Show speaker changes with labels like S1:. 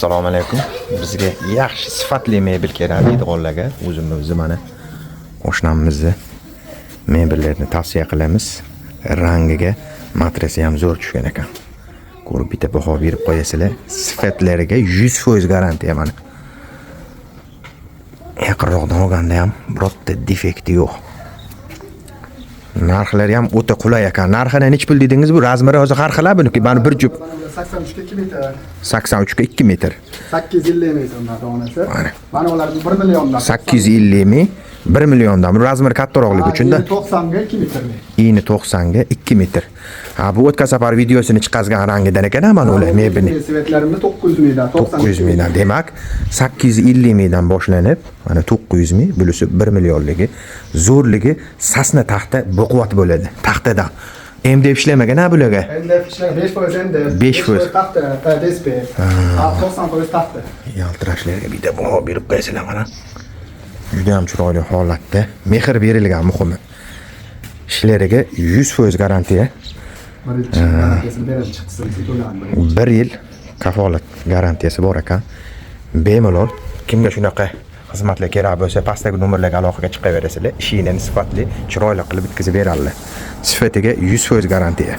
S1: Assalomu alaykum. Bizga yaxshi sifatli mebel kerak deydiganlarga o'zimiz mana qo'shnimizni mebellarni tavsiya qilamiz. Rangiga matrasi ham zo'r tushgan ekan. Ko'rib bitta baho berib qo'yasizlar. Sifatlariga 100% garantiya mana. Yaqinroqdan olganda ham birorta defekti yo'q. Narxlari ham o'ta qulay ekan. Narxini nech pul dedingiz bu? Razmeri hozir har xil buniki. Mana bir jup
S2: 83 ga 2 metr.
S1: 83 ga 2 metr.
S2: 850 ming so'mdan donasi. Mana ular 1 milliondan.
S1: 850 ming 1 milliondan. Bu razmer kattaroqligi uchun-da.
S2: 90 ga 2 metr.
S1: Ini 90 ga 2 metr. Ha, bu o'tgan safar videosini chiqazgan rangidan ekan, mana ular mebelni.
S2: Sivetlarimni 900 mingdan,
S1: 900 mingdan. Demak, 850 mingdan boshlanib, mana 900 ming, bulisi 1 millionligi, zo'rligi sasna taxta baquvvat bo'ladi. Taxtadan. MDF ishlamagan ha bularga.
S2: MDF ishlagan 5% MDF.
S1: 5%
S2: taxta, DSP. 90% taxta.
S1: Yaltirashlarga bitta baho berib qo'yasizlar mana. Juda ham chiroyli holatda, mehr berilgan muhimi. Ishlariga 100% garantiya. 1 yil kafolat garantiyasi bor ekan. Bemalol kimga shunaqa xizmatlar kerak bo'lsa, pastdagi nomerlarga aloqaga chiqaverasizlar. Ishinglarni sifatli, chiroyli qilib bitkazib beradilar. Sifatiga 100% garantiya.